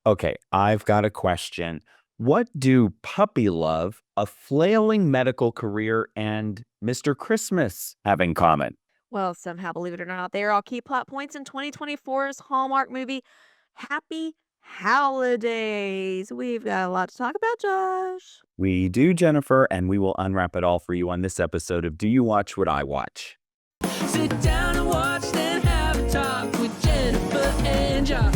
Okay, I've got a question. What do Puppy Love, a flailing medical career, and Mr. Christmas have in common? Well, somehow, believe it or not, they are all key plot points in 2024's Hallmark movie, Happy Holidays. We've got a lot to talk about, Josh. We do, Jennifer, and we will unwrap it all for you on this episode of Do You Watch What I Watch? Sit down and watch, then have a talk with Jennifer and Josh.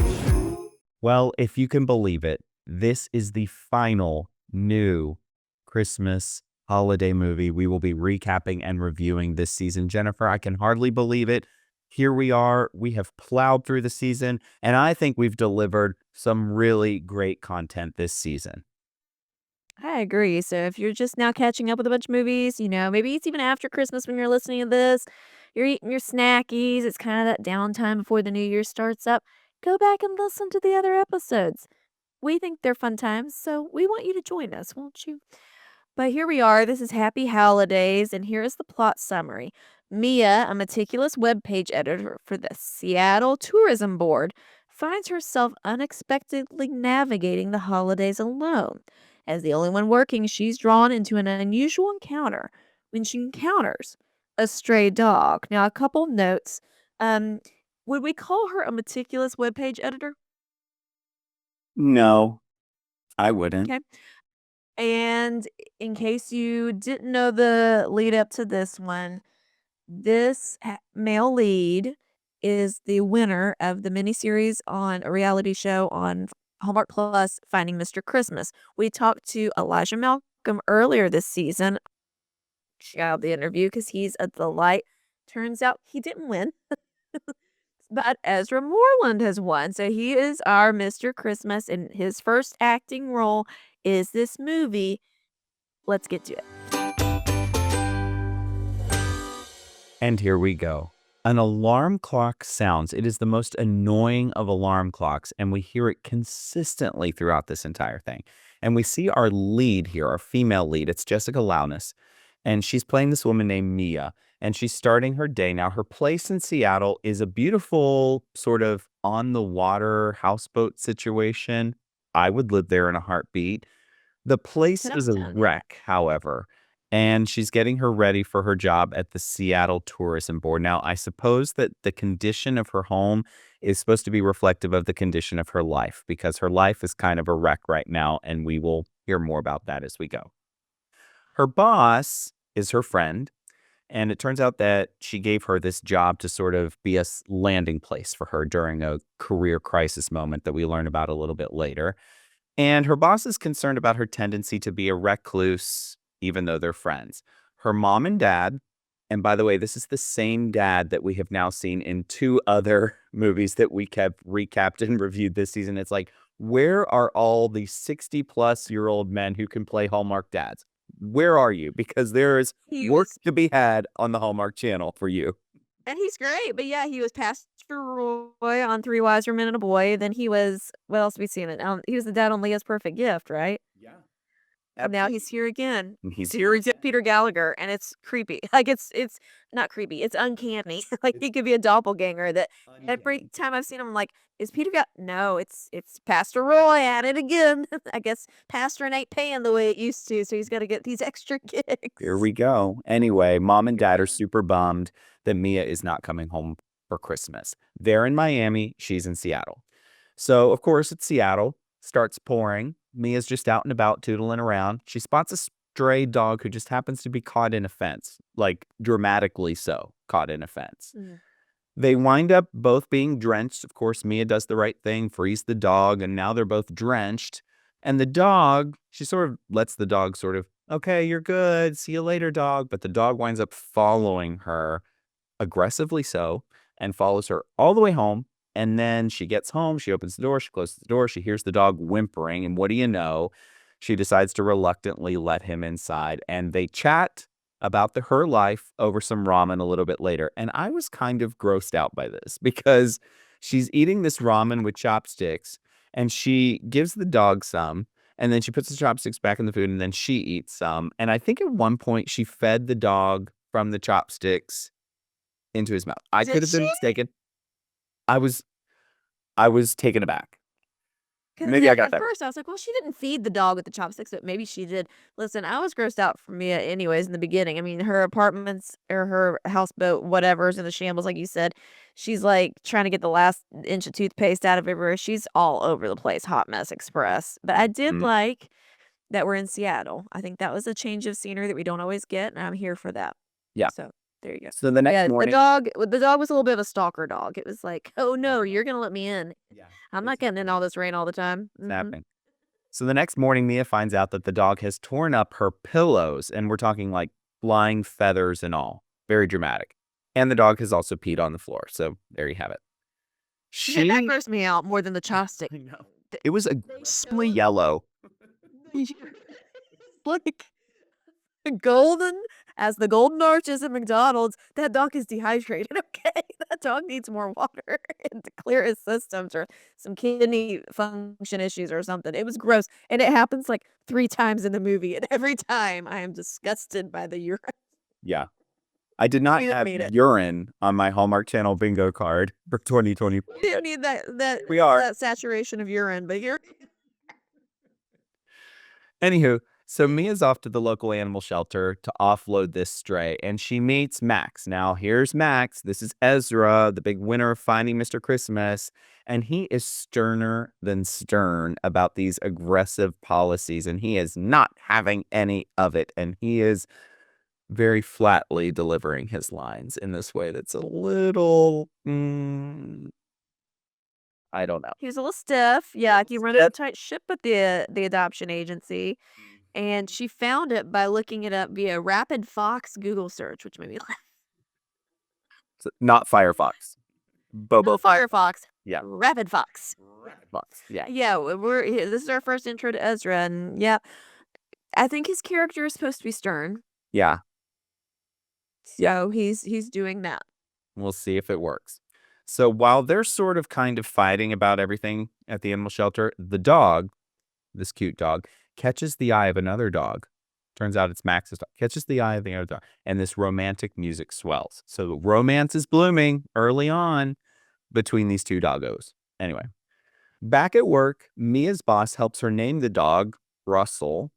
Well, if you can believe it, this is the final new Christmas holiday movie we will be recapping and reviewing this season. Jennifer, I can hardly believe it. Here we are. We have plowed through the season, and I think we've delivered some really great content this season. I agree. So if you're just now catching up with a bunch of movies, maybe it's even after Christmas when you're listening to this, you're eating your snackies, it's kind of that downtime before the new year starts up. Go back and listen to the other episodes. We think they're fun times, so we want you to join us, won't you? But here we are. This is Happy Holidays, and here is the plot summary. Mia, a meticulous web page editor for the Seattle Tourism Board, finds herself unexpectedly navigating the holidays alone. As the only one working, she's drawn into an unusual encounter when she encounters a stray dog. Now, a couple notes. Um, would we call her a meticulous web page editor? No, I wouldn't. Okay. And in case you didn't know the lead up to this one, this male lead is the winner of the miniseries on a reality show on Hallmark Plus, Finding Mr. Christmas. We talked to Elijah Malcolm earlier this season. Check out the interview because he's a delight. Turns out he didn't win, but Ezra Moreland has won. So he is our Mr. Christmas, and his first acting role is this movie. Let's get to it. And here we go. An alarm clock sounds. It is the most annoying of alarm clocks, and we hear it consistently throughout this entire thing. And we see our lead here, our female lead. It's Jessica Lowndes, and she's playing this woman named Mia, and she's starting her day. Now, her place in Seattle is a beautiful sort of on the water houseboat situation. I would live there in a heartbeat. The place 10 out is of a 10. wreck, however, and she's getting her ready for her job at the Seattle Tourism Board. Now, I suppose that the condition of her home is supposed to be reflective of the condition of her life because her life is kind of a wreck right now, and we will hear more about that as we go. Her boss is her friend, and it turns out that she gave her this job to sort of be a landing place for her during a career crisis moment that we learn about a little bit later. And her boss is concerned about her tendency to be a recluse, even though they're friends. Her mom and dad, and by the way, this is the same dad that we have now seen in two other movies that we kept recapped and reviewed this season. It's like, where are all the 60-plus-year-old men who can play Hallmark dads? Where are you? Because there is He work was to be had on the Hallmark Channel for you. and he's great, but yeah, he was Pastor Roy on Three Wiser Men and a Boy. Then he was what else have we seen it? He was the dad on Leah's Perfect Gift, right? Yeah. And now Absolutely. he's here again. He's Here again, Peter Gallagher, and it's creepy. Like it's not creepy. It's uncanny. Like It's he could be a doppelganger. That every uncanny. time I've seen him, I'm like, is Peter Gall? No, it's Pastor Roy at it again. I guess pastoring ain't paying the way it used to, so he's got to get these extra Here gigs. we go. Anyway, mom and dad are super bummed that Mia is not coming home for Christmas. They're in Miami, she's in Seattle. So, of course, it's Seattle, starts pouring. Mia's just out and about, tootling around. She spots a stray dog who just happens to be caught in a fence, like dramatically so, caught in a fence. Mm. They wind up both being drenched. Of course, Mia does the right thing, frees the dog, and now they're both drenched. And the dog, she sort of lets the dog sort of, okay, you're good. See you later, dog. But the dog winds up following her, aggressively so, and follows her all the way home. And then she gets home, she opens the door, she closes the door, she hears the dog whimpering. And what do you know? She decides to reluctantly let him inside. And they chat about her life over some ramen a little bit later. And I was kind of grossed out by this because she's eating this ramen with chopsticks and she gives the dog some and then she puts the chopsticks back in the food and then she eats some. And I think at one point she fed the dog from the chopsticks into his mouth. I could Did have been she? mistaken. I was I was taken aback. 'Cause Maybe I got at that. first I was like, "Well, she didn't feed the dog with the chopsticks, but maybe she did." Listen, I was grossed out for Mia anyways in the beginning. I mean, her apartments or her houseboat, whatever's in the shambles, like you said. She's, like, trying to get the last inch of toothpaste out of everywhere. She's all over the place, hot mess express. But I did Mm, like that we're in Seattle. I think that was a change of scenery that we don't always get, and I'm here for that. yeah. So, there you go. So the next Yeah, morning, the dog was a little bit of a stalker dog. It was like, "Oh, no, you're gonna let me in. yeah, I'm not getting in all this rain all the time." it's Mhm. happening. So the next morning, Mia finds out that the dog has torn up her pillows, and we're talking like flying feathers and all. Very dramatic. And the dog has also peed on the floor. So there you have it. Yeah, that She, grossed me out more than the chopstick. I know. It was They aggressively showed yellow. like golden as the golden arches at McDonald's. That dog is dehydrated, okay? That dog needs more water and to clear his systems or some kidney function issues or something. It was gross, and it happens like 3 times in the movie, and every time I am disgusted by the urine. Yeah. I did not We didn't have need it. urine on my Hallmark Channel bingo card for 2024. You don't need We are. that saturation of urine, but you're Anywho, so Mia's off to the local animal shelter to offload this stray, and she meets Max. Now, here's Max. This is Ezra, the big winner of Finding Mr. Christmas, and he is sterner than stern about these aggressive policies, and he is not having any of it. And he is very flatly delivering his lines in this way that's a little, I don't know. he was a little stiff. Yeah, like, he running a Stiff. tight ship with the adoption agency. And she found it by looking it up via Rapid Fox Google search, which made me laugh. Not Firefox. Bobo. Not Firefox, Yeah. Rapid Fox. Fox. Yeah. Yeah, this is our first intro to Ezra, and yeah, I think his character is supposed to be stern, Yeah. so he's doing that. We'll see if it works. So while they're sort of kind of fighting about everything at the animal shelter, the dog, this cute dog, catches the eye of another dog. Turns out it's Max's dog. Catches the eye of the other dog. And this romantic music swells. So romance is blooming early on between these two doggos. Anyway, back at work, Mia's boss helps her name the dog, Russell,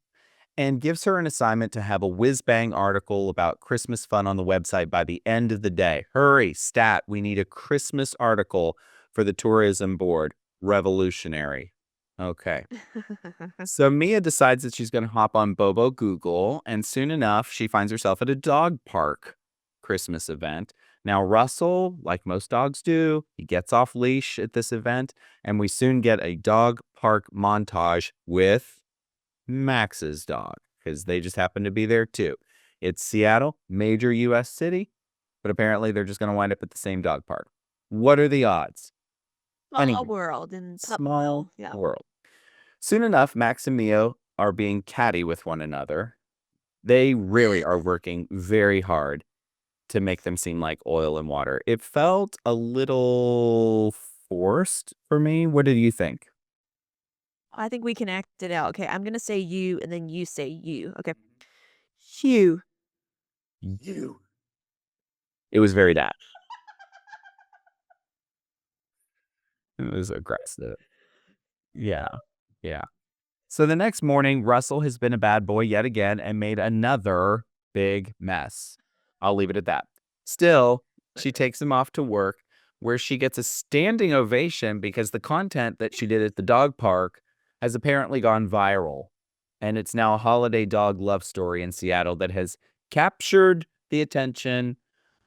and gives her an assignment to have a whiz-bang article about Christmas fun on the website by the end of the day. Hurry, stat, we need a Christmas article for the tourism board. Revolutionary. Okay. So Mia decides that she's going to hop on Bobo Google, and soon enough, she finds herself at a dog park Christmas event. Now, Russell, like most dogs do, he gets off leash at this event, and we soon get a dog park montage with Max's dog, because they just happen to be there too. It's Seattle, major U.S. city, but apparently they're just going to wind up at the same dog park. What are the odds? Small Anyway, world and small yeah. world. Soon enough, Max and Mio are being catty with one another. They really are working very hard to make them seem like oil and water. It felt a little forced for me. What did you think? I think we can act it out. Okay, I'm gonna say you, and then you say you. Okay, you. You. It was very that. It was aggressive. Yeah. Yeah. So the next morning, Russell has been a bad boy yet again and made another big mess. I'll leave it at that. Still, she takes him off to work where she gets a standing ovation because the content that she did at the dog park has apparently gone viral. And it's now a holiday dog love story in Seattle that has captured the attention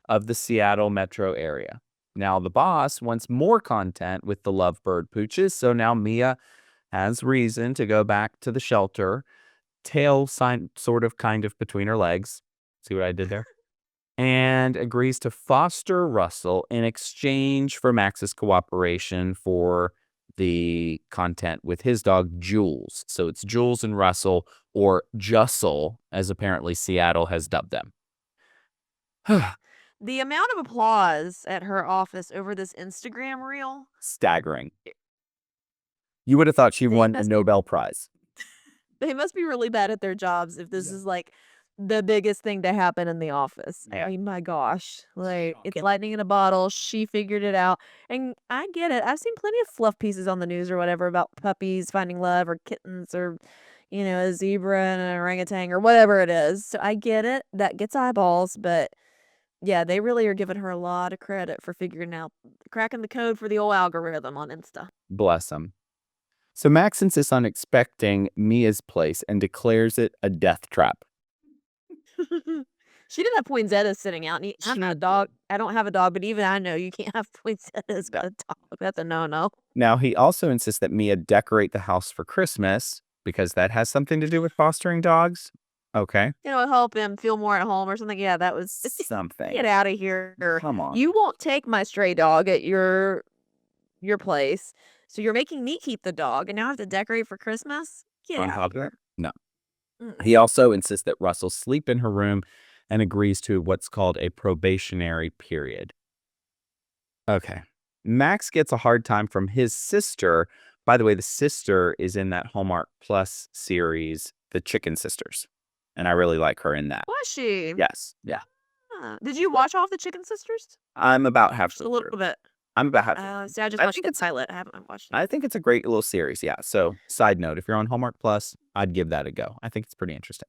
of the Seattle metro area. Now, the boss wants more content with the lovebird pooches, so now Mia has reason to go back to the shelter, tail sign sort of kind of between her legs. See what I did there? And agrees to foster Russell in exchange for Max's cooperation for the content with his dog, Jules. So it's Jules and Russell, or Jussel, as apparently Seattle has dubbed them. The amount of applause at her office over this Instagram reel. Staggering. You would have thought she They won a must be Nobel Prize. they must be really bad at their jobs if this Yeah. is like the biggest thing to happen in the office. Yeah. I mean, my gosh. Like, it's Shocking. lightning in a bottle. She figured it out. And I get it. I've seen plenty of fluff pieces on the news or whatever about puppies finding love or kittens or, a zebra and an orangutan or whatever it is. So I get it. That gets eyeballs. But yeah, they really are giving her a lot of credit for figuring out, cracking the code for the old algorithm on Insta. Bless him. So Max insists on inspecting Mia's place and declares it a death trap. She did have poinsettias sitting out. And I'm not a dog. I don't have a dog, but even I know you can't have poinsettias with a dog. That's a no-no. Now, he also insists that Mia decorate the house for Christmas because that has something to do with fostering dogs. Okay. Help him feel more at home or something. Yeah, that was Something. get out of here. Come on. You won't take my stray dog at your place. So you're making me keep the dog and now I have to decorate for Christmas? Get out of here. No. Mm. He also insists that Russell sleep in her room and agrees to what's called a probationary period. Okay. Max gets a hard time from his sister. By the way, the sister is in that Hallmark Plus series, The Chicken Sisters. And I really like her in that. Was she? Yes. Yeah. Did you watch all of the Chicken Sisters? I'm about Just halfway a little through. bit. I'm about halfway. See, I just I watched think the it's- pilot. I haven't watched it. I think it's a great little series. Yeah. So, side note, if you're on Hallmark Plus, I'd give that a go. I think it's pretty interesting.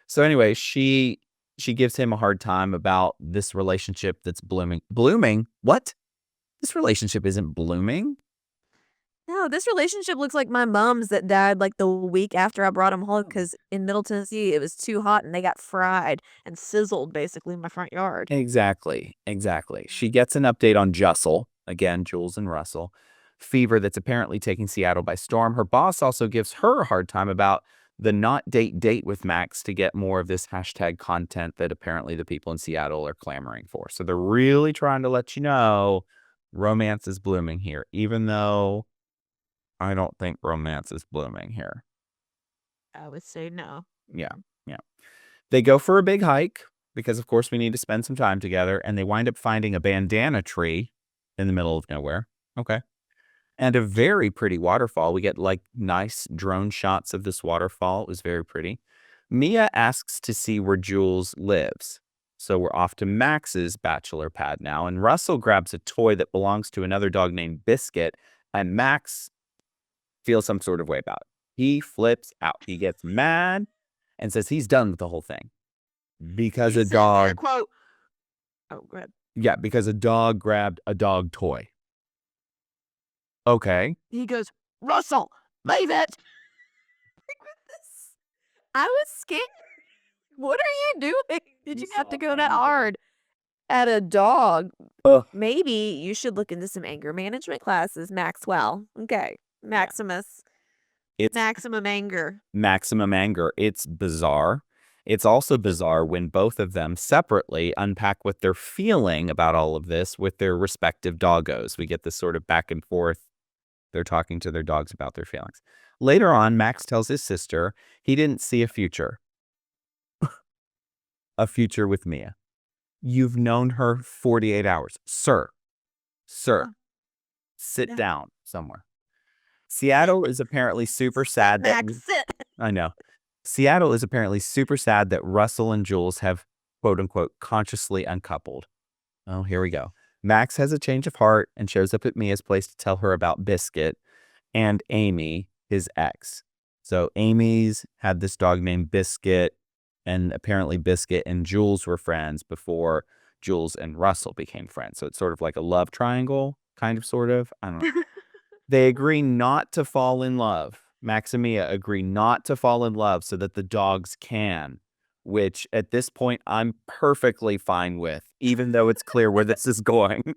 So, anyway, she gives him a hard time about this relationship that's blooming. Blooming? What? This relationship isn't blooming. No, this relationship looks like my mom's that died like the week after I brought him home because in Middle Tennessee it was too hot and they got fried and sizzled basically in my front yard. Exactly. She gets an update on Jussel, again, Jules and Russell, fever that's apparently taking Seattle by storm. Her boss also gives her a hard time about the not date with Max to get more of this hashtag content that apparently the people in Seattle are clamoring for. So they're really trying to let you know romance is blooming here, even though I don't think romance is blooming here. I would say no. Yeah. They go for a big hike because, of course, we need to spend some time together. And they wind up finding a bandana tree in the middle of nowhere. Okay. And a very pretty waterfall. We get like nice drone shots of this waterfall. It was very pretty. Mia asks to see where Jules lives. So we're off to Max's bachelor pad now. And Russell grabs a toy that belongs to another dog named Biscuit. And Max feels some sort of way about it. He flips out. He gets mad and says he's done with the whole thing because a dog. Quote. Oh, go ahead. Yeah, because a dog grabbed a dog toy. Okay. He goes, Russell, leave it. I was scared. What are you doing? Did you have to go that hard at a dog? Ugh. Maybe you should look into some anger management classes, Maxwell. Okay. Maximus. It's Maximum anger. maximum anger. It's bizarre. It's also bizarre when both of them separately unpack what they're feeling about all of this with their respective doggos. We get this sort of back and forth. They're talking to their dogs about their feelings. Later on, Max tells his sister he didn't see a future. A future with Mia. You've known her 48 hours. Sir, sit Yeah. down somewhere. Seattle is apparently super sad that Max, sit. I know. Seattle is apparently super sad that Russell and Jules have, quote unquote, consciously uncoupled. Oh, here we go. Max has a change of heart and shows up at Mia's place to tell her about Biscuit and Amy, his ex. So Amy's had this dog named Biscuit, and apparently Biscuit and Jules were friends before Jules and Russell became friends. So it's sort of like a love triangle, kind of, sort of. I don't know. They agree not to fall in love. Max and Mia agree not to fall in love so that the dogs can, which at this point I'm perfectly fine with, even though it's clear where this is going.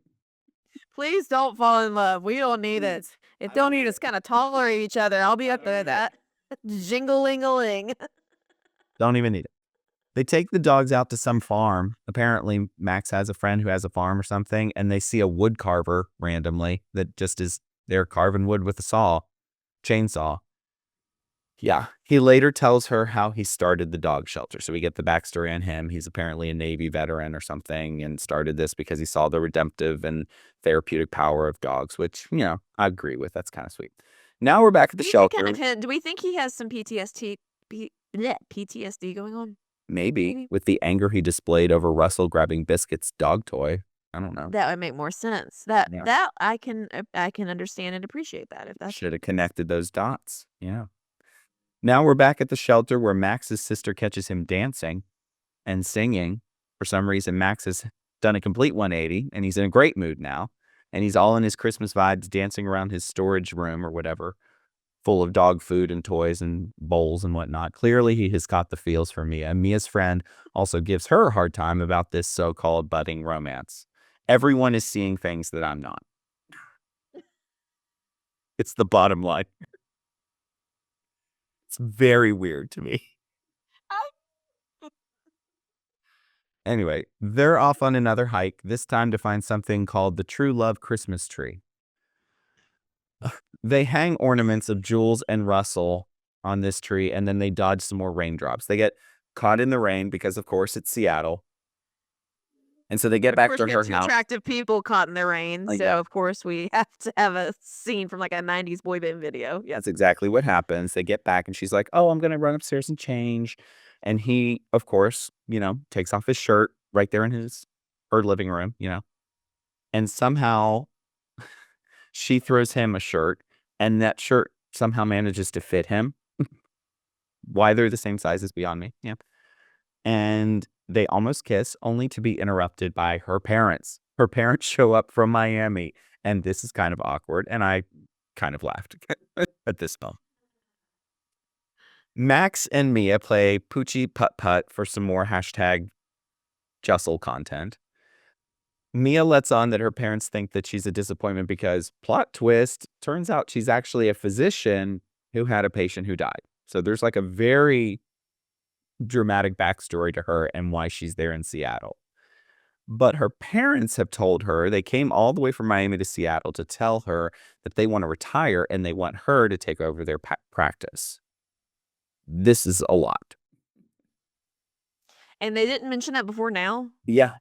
Please don't fall in love. We don't need it. If don't need us kind of tolerate each other, I'll be up there with that. Jingle-ling-a-ling. Don't even need it. They take the dogs out to some farm. Apparently, Max has a friend who has a farm or something, and they see a wood carver randomly that just is there carving wood with a chainsaw. Yeah. He later tells her how he started the dog shelter. So we get the backstory on him. He's apparently a Navy veteran or something and started this because he saw the redemptive and therapeutic power of dogs, which, I agree with. That's kind of sweet. Now we're back at the shelter. Do we think he has some PTSD going on? Maybe with the anger he displayed over Russell grabbing Biscuit's dog toy. I don't know. That would make more sense. That Yeah. that I can understand and appreciate that if that's Should have connected those dots. Yeah. Now we're back at the shelter where Max's sister catches him dancing and singing. For some reason, Max has done a complete 180 and he's in a great mood now. And he's all in his Christmas vibes, dancing around his storage room or whatever, full of dog food and toys and bowls and whatnot. Clearly, he has got the feels for Mia. Mia's friend also gives her a hard time about this so-called budding romance. Everyone is seeing things that I'm not. It's the bottom line. It's very weird to me. Anyway, they're off on another hike, this time to find something called the True Love Christmas Tree. They hang ornaments of Jules and Russell on this tree, and then they dodge some more raindrops. They get caught in the rain because, of course, it's Seattle. And so they get back to her two house. attractive people caught in the rain. Like So that. of course we have to have a scene from like a 90s boy band video. Yes. That's exactly what happens. They get back and she's like, oh, I'm going to run upstairs and change. And he, of course, takes off his shirt right there in her living room, and somehow she throws him a shirt and that shirt somehow manages to fit him. Why they're the same size is beyond me. Yeah. And they almost kiss, only to be interrupted by her parents. Her parents show up from Miami, and this is kind of awkward, and I kind of laughed at this film. Max and Mia play Poochie Putt-Putt for some more hashtag Jussel content. Mia lets on that her parents think that she's a disappointment because, plot twist, turns out she's actually a physician who had a patient who died. So there's like a very dramatic backstory to her and why she's there in Seattle. But her parents have told her, they came all the way from Miami to Seattle to tell her that they want to retire and they want her to take over their practice. This is a lot. And they didn't mention that before now. Yeah.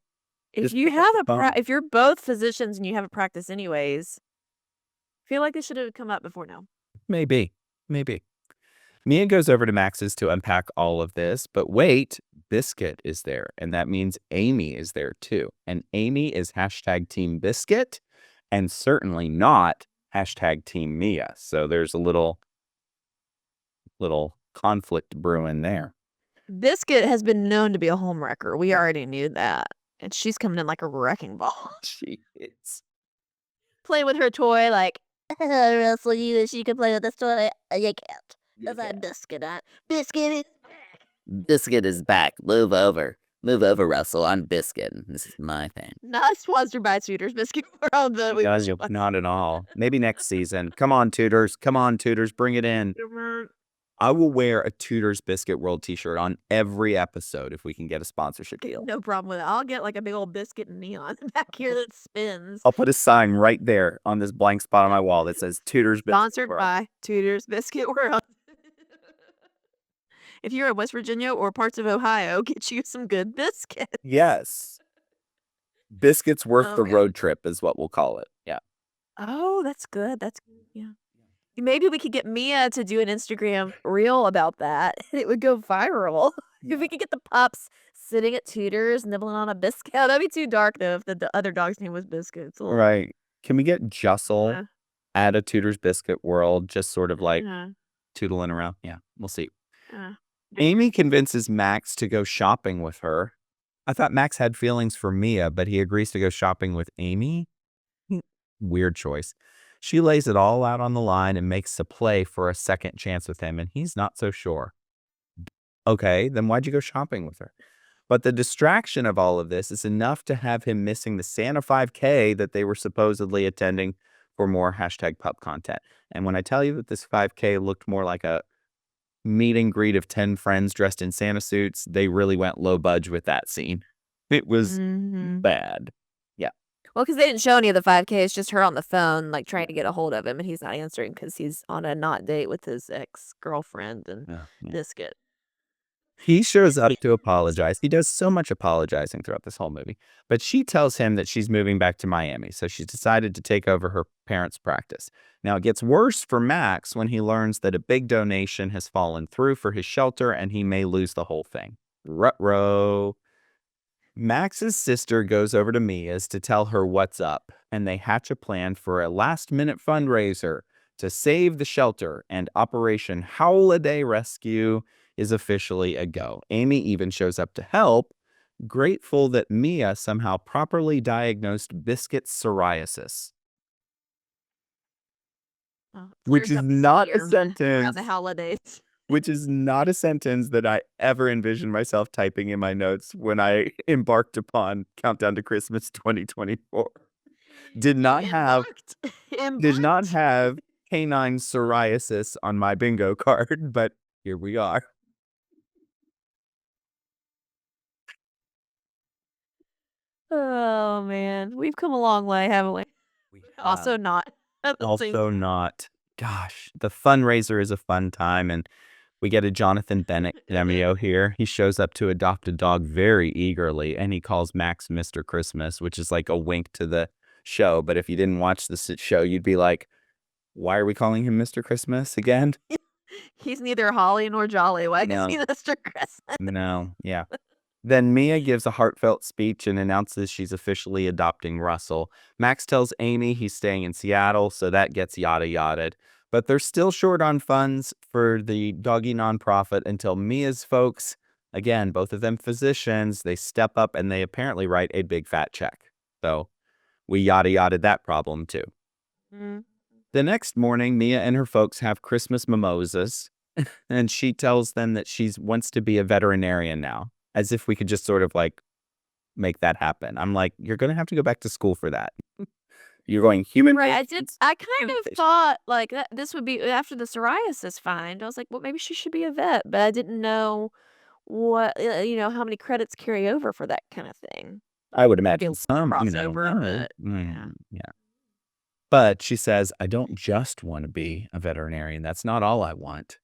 If Just you pick up have the a phone. if you're both physicians and you have a practice anyways, I feel like this should have come up before now. Maybe. Mia goes over to Max's to unpack all of this, but wait, Biscuit is there, and that means Amy is there too. And Amy is hashtag Team Biscuit, and certainly not hashtag Team Mia. So there's a little conflict brewing there. Biscuit has been known to be a homewrecker. We already knew that. And she's coming in like a wrecking ball. She is. Playing with her toy like, Russell, you wish you could play with this toy. You can't. That's not Biscuit. Biscuit is Biscuit is back. Move over. Move over, Russell. I'm Biscuit. This is my thing. not sponsored by Tutors Biscuit World, but we Guys, not at all. Maybe next season. Come on, Tutors. Bring it in. I will wear a Tutors Biscuit World t-shirt on every episode if we can get a sponsorship deal. No problem with it. I'll get like a big old biscuit and neon back here that spins. I'll put a sign right there on this blank spot on my wall that says Tutors Biscuit Sponsored World. by Tutors Biscuit World. If you're in West Virginia or parts of Ohio, get you some good biscuits. Yes. Biscuits worth the Okay. road trip is what we'll call it. Yeah. Oh, that's good. Yeah. Maybe we could get Mia to do an Instagram reel about that. And it would go viral. If we could get the pups sitting at Tutors, nibbling on a biscuit. Oh, that'd be too dark though if the other dog's name was Biscuit. It's a little- Right. Can we get Jussel Yeah. at a Tutors Biscuit World, just sort of like Yeah. tootling around? Yeah, we'll see. Yeah. Amy convinces Max to go shopping with her. I thought Max had feelings for Mia, but he agrees to go shopping with Amy. Weird choice. She lays it all out on the line and makes a play for a second chance with him, and he's not so sure. Okay, then why'd you go shopping with her? But the distraction of all of this is enough to have him missing the Santa 5K that they were supposedly attending for more hashtag pup content. And when I tell you that this 5K looked more like a meet and greet of 10 friends dressed in Santa suits, they really went low budge with that scene. It was Mhm. bad. Well, because they didn't show any of the 5K. It's just her on the phone, like trying to get a hold of him, and he's not answering because he's on a not date with his ex-girlfriend and Yeah. Biscuit. He shows up to apologize. He does so much apologizing throughout this whole movie. But she tells him that she's moving back to Miami, so she's decided to take over her parents' practice. Now, it gets worse for Max when he learns that a big donation has fallen through for his shelter and he may lose the whole thing. Ruh-roh. Max's sister goes over to Mia's to tell her what's up, and they hatch a plan for a last-minute fundraiser to save the shelter, and Operation Howliday Rescue is officially a go. Amy even shows up to help, grateful that Mia somehow properly diagnosed Biscuit's psoriasis. Oh, Which clears is up not a fear around sentence. the holidays. Which is not a sentence that I ever envisioned myself typing in my notes when I embarked upon Countdown to Christmas 2024. Did not have canine psoriasis on my bingo card, but here we are. Oh, man. We've come a long way, haven't we? Also not. At the same Also not. Gosh, the fundraiser is a fun time, and we get a Jonathan Bennett cameo here. He shows up to adopt a dog very eagerly, and he calls Max Mr. Christmas, which is like a wink to the show. But if you didn't watch the show, you'd be like, why are we calling him Mr. Christmas again? He's neither holly nor jolly. Why is No. he Mr. Christmas? No, yeah. Then Mia gives a heartfelt speech and announces she's officially adopting Russell. Max tells Amy he's staying in Seattle, so that gets yada yada. But they're still short on funds for the doggy nonprofit until Mia's folks, again, both of them physicians, they step up and they apparently write a big fat check. So we yada yada that problem too. Mm. The next morning, Mia and her folks have Christmas mimosas, and she tells them that she wants to be a veterinarian now, as if we could just sort of like make that happen. I'm like, you're going to have to go back to school for that. You're going human. Right. I kind of thought like that this would be after the psoriasis find. I was like, well, maybe she should be a vet, but I didn't know what how many credits carry over for that kind of thing. I would imagine some crossover, but yeah. But she says, I don't just want to be a veterinarian. That's not all I want.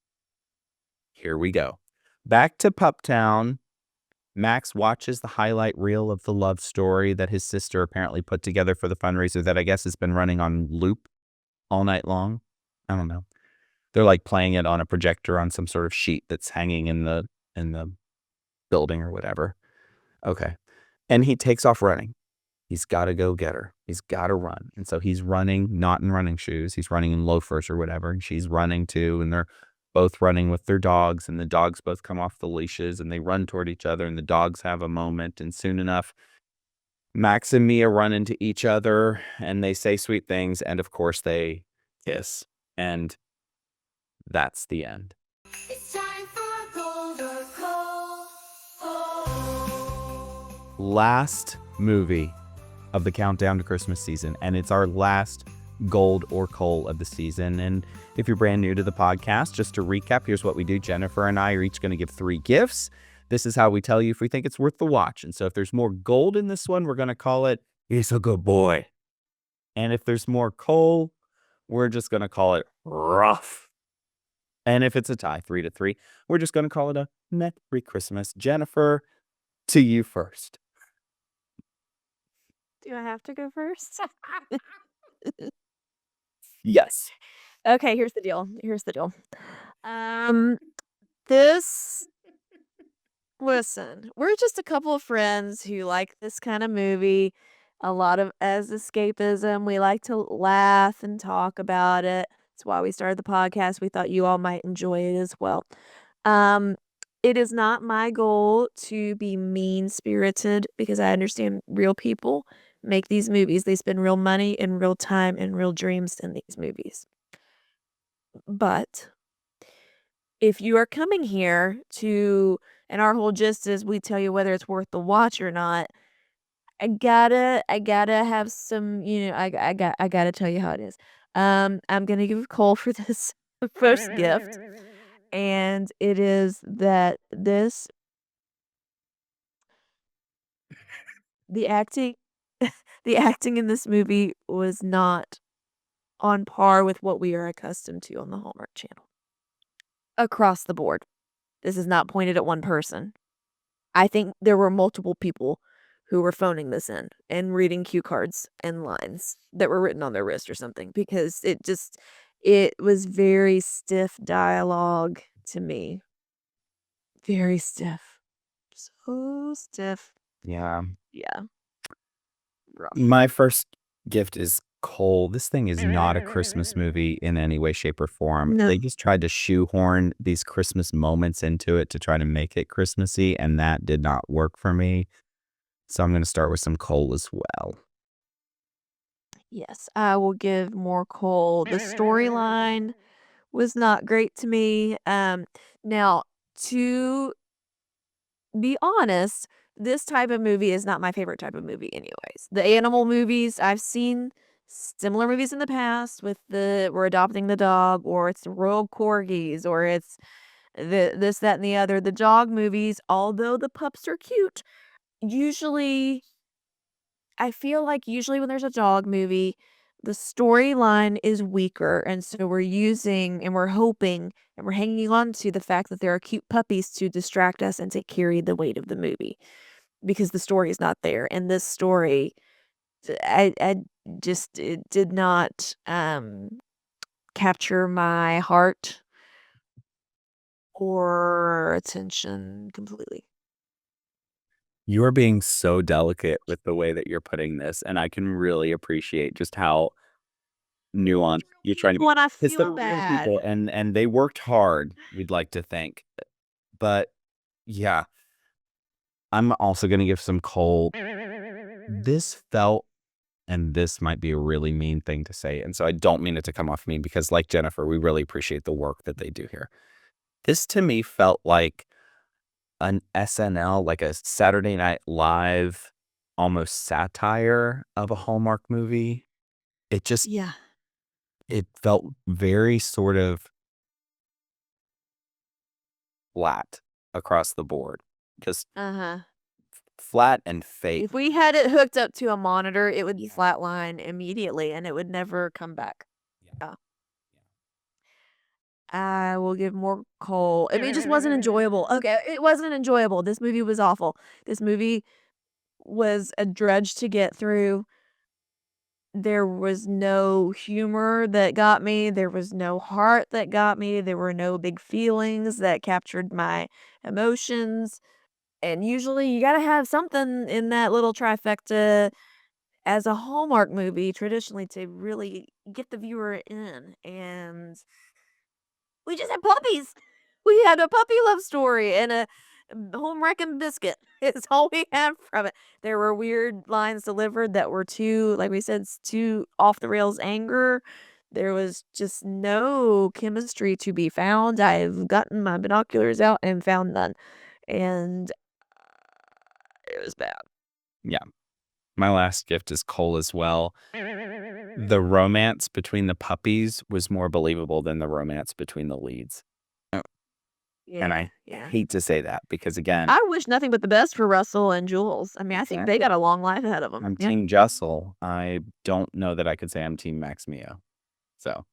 Here we go. Back to Puptown. Max watches the highlight reel of the love story that his sister apparently put together for the fundraiser that I guess has been running on loop all night long. I don't know. They're like playing it on a projector on some sort of sheet that's hanging in the building or whatever. Okay. And he takes off running. He's got to go get her. He's got to run. And so he's running, not in running shoes. He's running in loafers or whatever. And she's running too. And they're both running with their dogs. And the dogs both come off the leashes and they run toward each other. And the dogs have a moment. And soon enough, Max and Mia run into each other and they say sweet things. And of course, they kiss. And that's the end. It's time for gold or coal. Last movie of the Countdown to Christmas season, and it's our last gold or coal of the season. And if you're brand new to the podcast, just to recap, here's what we do. Jennifer and I are each going to give 3 gifts. This is how we tell you if we think it's worth the watch. And so if there's more gold in this one, we're going to call it, he's a good boy. And if there's more coal, we're just going to call it rough. And if it's a tie, 3-3, we're just going to call it a Merry Christmas. Jennifer, to you first. do I have to go first? Yes. Okay, here's the deal. This listen, we're just a couple of friends who like this kind of movie. A lot of as escapism. We like to laugh and talk about it. That's why we started the podcast. We thought you all might enjoy it as well. It is not my goal to be mean-spirited because I understand real people make these movies. They spend real money and real time and real dreams in these movies. But if you are coming here to, and our whole gist is we tell you whether it's worth the watch or not, I gotta have some, I gotta tell you how it is. I'm gonna give Cole for this first gift, and it is that the acting, the acting in this movie was not on par with what we are accustomed to on the Hallmark Channel. Across the board. This is not pointed at one person. I think there were multiple people who were phoning this in and reading cue cards and lines that were written on their wrist or something because it was very stiff dialogue to me. Very stiff. So stiff. Yeah. Yeah. Rough. My first gift is coal. This thing is not a Christmas movie in any way, shape, or form. No. They just tried to shoehorn these Christmas moments into it to try to make it Christmassy, and that did not work for me. So I'm going to start with some coal as well. Yes, I will give more coal. The storyline was not great to me. Now, to be honest, this type of movie is not my favorite type of movie anyways. The animal movies, I've seen similar movies in the past with we're adopting the dog, or it's the royal corgis, or it's this, that, and the other. The dog movies, although the pups are cute, usually I feel like usually when there's a dog movie, the storyline is weaker, and so we're using and we're hoping and we're hanging on to the fact that there are cute puppies to distract us and to carry the weight of the movie because the story is not there. And this story, I just it did not capture my heart or attention completely. You are being so delicate with the way that you're putting this, and I can really appreciate just how nuanced you're trying to be. When I It's the feel real bad. people, and they worked hard, we'd like to think. But yeah, I'm also going to give some coal. This felt, and this might be a really mean thing to say, and so I don't mean it to come off mean because, like Jennifer, we really appreciate the work that they do here. This to me felt like an SNL, like a Saturday Night Live, almost satire of a Hallmark movie. It just Yeah. it felt very sort of flat across the board. Just Uh-huh. flat and fake. If we had it hooked up to a monitor, it would flatline immediately and it would never come back. Yeah. I will give more coal. I mean, it just wasn't enjoyable. Okay, it wasn't enjoyable. This movie was awful. This movie was a drudge to get through. There was no humor that got me. There was no heart that got me. There were no big feelings that captured my emotions. And usually you got to have something in that little trifecta as a Hallmark movie traditionally to really get the viewer in. And we just had puppies. We had a puppy love story and a home wrecking biscuit. It's all we had from it. There were weird lines delivered that were too, like we said, too off the rails anger. There was just no chemistry to be found. I've gotten my binoculars out and found none. And it was bad. Yeah. My last gift is coal as well. The romance between the puppies was more believable than the romance between the leads. And I hate to say that because, again, I wish nothing but the best for Russell and Jules. I mean, I think they got a long life ahead of them. I'm Team Jessel. I don't know that I could say I'm Team Max Mio. So,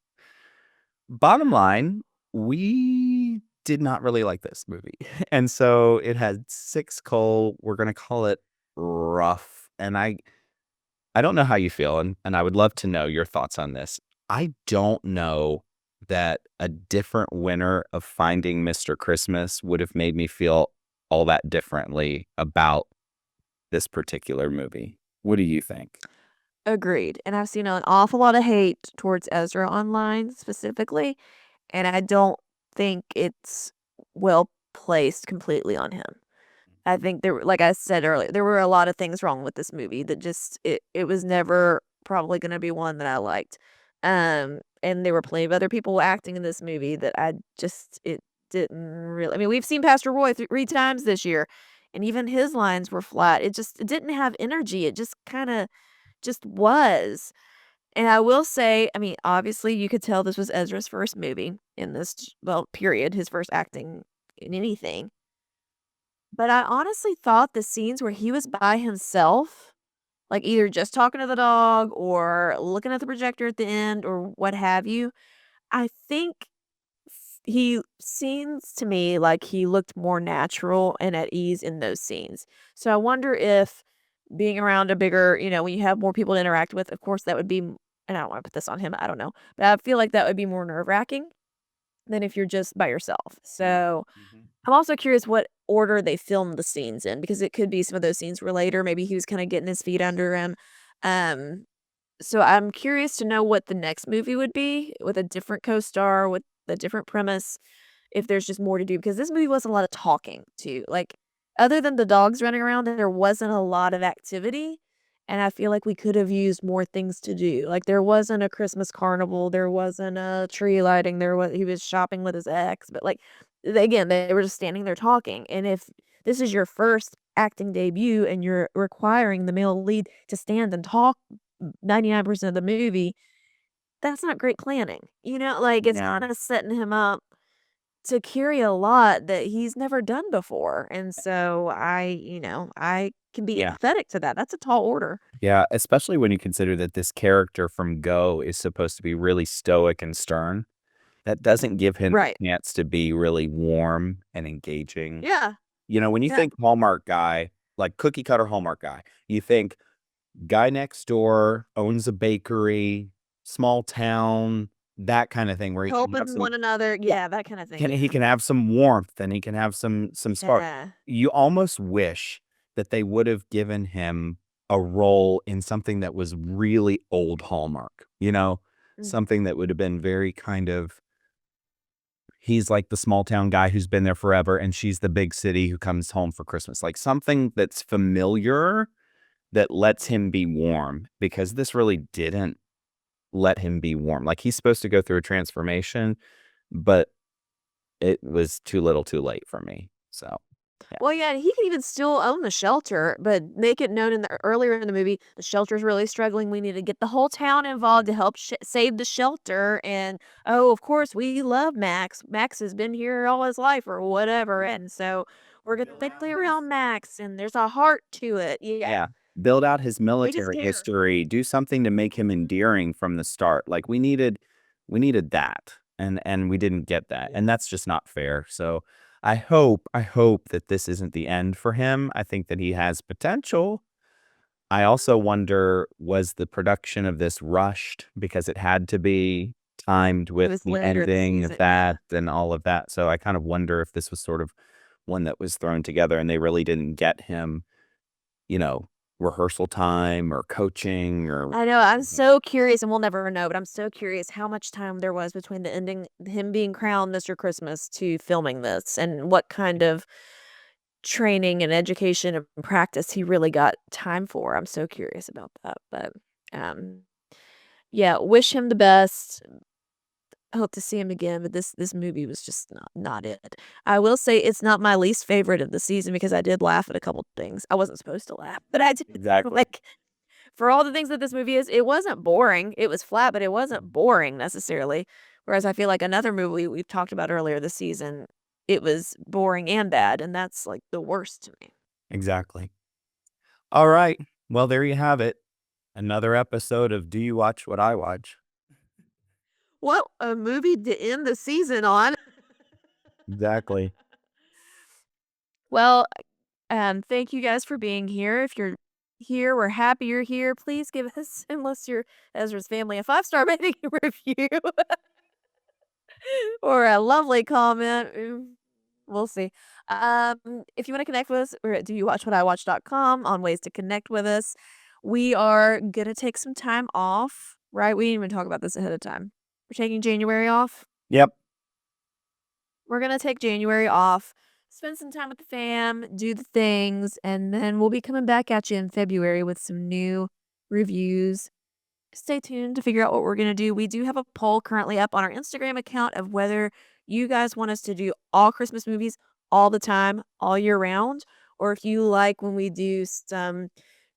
bottom line, we did not really like this movie. And so it had 6 coal. We're going to call it rough. And I don't know how you feel, and I would love to know your thoughts on this. I don't know that a different winner of Finding Mr. Christmas would have made me feel all that differently about this particular movie. What do you think? Agreed. And I've seen an awful lot of hate towards Ezra online specifically, and I don't think it's well placed completely on him. I think like I said earlier, there were a lot of things wrong with this movie that just it was never probably going to be one that I liked. And there were plenty of other people acting in this movie that it didn't really. I mean, we've seen Pastor Roy 3 times this year, and even his lines were flat. It didn't have energy. It just kind of just was. And I will say, I mean, obviously you could tell this was Ezra's first movie in this, well, period, his first acting in anything. But I honestly thought the scenes where he was by himself, like either just talking to the dog or looking at the projector at the end or what have you, I think he seems to me like he looked more natural and at ease in those scenes. So I wonder if being around a bigger, when you have more people to interact with, of course, that would be, and I don't want to put this on him, I don't know, but I feel like that would be more nerve wracking than if you're just by yourself. So I'm also curious what order they filmed the scenes in, because it could be some of those scenes were later. Maybe he was kind of getting his feet under him. Um, so I'm curious to know what the next movie would be with a different co-star, with a different premise, if there's just more to do, because this movie was a lot of talking too. Like, other than the dogs running around, there wasn't a lot of activity, and I feel like we could have used more things to do. Like, there wasn't a Christmas carnival, there wasn't a tree lighting, he was shopping with his ex, but, like, again, they were just standing there talking, and if this is your first acting debut and you're requiring the male lead to stand and talk 99% of the movie, that's not great planning, like, it's Yeah. kinda setting him up to carry a lot that he's never done before, and so I can be Yeah. empathetic to that. That's a tall order. Yeah, especially when you consider that this character from Go is supposed to be really stoic and stern. That doesn't give him Right. a chance to be really warm and engaging. Yeah. When you Yeah. think Hallmark guy, like cookie cutter Hallmark guy, you think guy next door owns a bakery, small town, that kind of thing where he can have Helping some one another. Yeah, that kinda thing, he yeah. can have some warmth and he can have some spark. Yeah. You almost wish that they would have given him a role in something that was really old Hallmark, Mm. something that would have been very kind of he's like the small town guy who's been there forever and she's the big city who comes home for Christmas. Like something that's familiar that lets him be warm, because this really didn't let him be warm. Like he's supposed to go through a transformation, but it was too little too late for me. So, yeah. Well, yeah, he could even still own the shelter, but make it known earlier in the movie, the shelter's really struggling. We need to get the whole town involved to help save the shelter. And oh, of course, we love Max. Max has been here all his life, or whatever, and so we're gonna stay around Max, and there's a heart to it. Yeah, Yeah. Build out his make us military care. history, do something to make him endearing from the start. Like we needed that, and we didn't get that. And that's just not fair. So I hope that this isn't the end for him. I think that he has potential. I also wonder, was the production of this rushed because it had to be timed It with was the later in the ending of season, yeah. that and all of that? So I kind of wonder if this was sort of one that was thrown together and they really didn't get him, you know, rehearsal time or coaching or I know, I'm so curious, and we'll never know, but I'm so curious how much time there was between the ending, him being crowned Mr. Christmas, to filming this, and what kind of training and education and practice he really got time for. I'm so curious about that, but, um, yeah, wish him the best. Hope to see him again, but this movie was just not it. I will say it's not my least favorite of the season, because I did laugh at a couple things. I wasn't supposed to laugh, but I did. exactly. Like, for all the things that this movie is, it wasn't boring. It was flat, but it wasn't boring necessarily. Whereas I feel like another movie we've talked about earlier this season, it was boring and bad, and that's like the worst to me. Exactly. All right. Well, there you have it. Another episode of Do You Watch What I Watch? What a movie to end the season on. Exactly. Well, thank you guys for being here. If you're here, we're happy you're here. Please give us, unless you're Ezra's family, a 5-star rating and review or a lovely comment. We'll see. If you want to connect with us, we're at doyouwatchwhatiwatch.com on ways to connect with us. We are gonna take some time off, right? We didn't even talk about this ahead of time. We're taking January off. Yep. We're gonna take January off, spend some time with the fam, do the things, and then we'll be coming back at you in February with some new reviews. Stay tuned to figure out what we're gonna do. We do have a poll currently up on our Instagram account of whether you guys want us to do all Christmas movies all the time, all year round, or if you like when we do some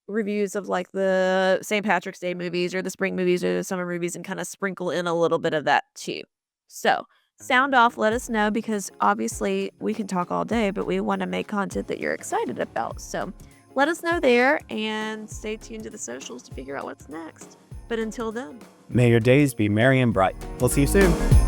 reviews of like the St. Patrick's Day movies or the spring movies or the summer movies, and kind of sprinkle in a little bit of that too. So sound off, let us know, because obviously we can talk all day, but we want to make content that you're excited about. So let us know there, and stay tuned to the socials to figure out what's next. But until then, May your days be merry and bright. We'll see you soon.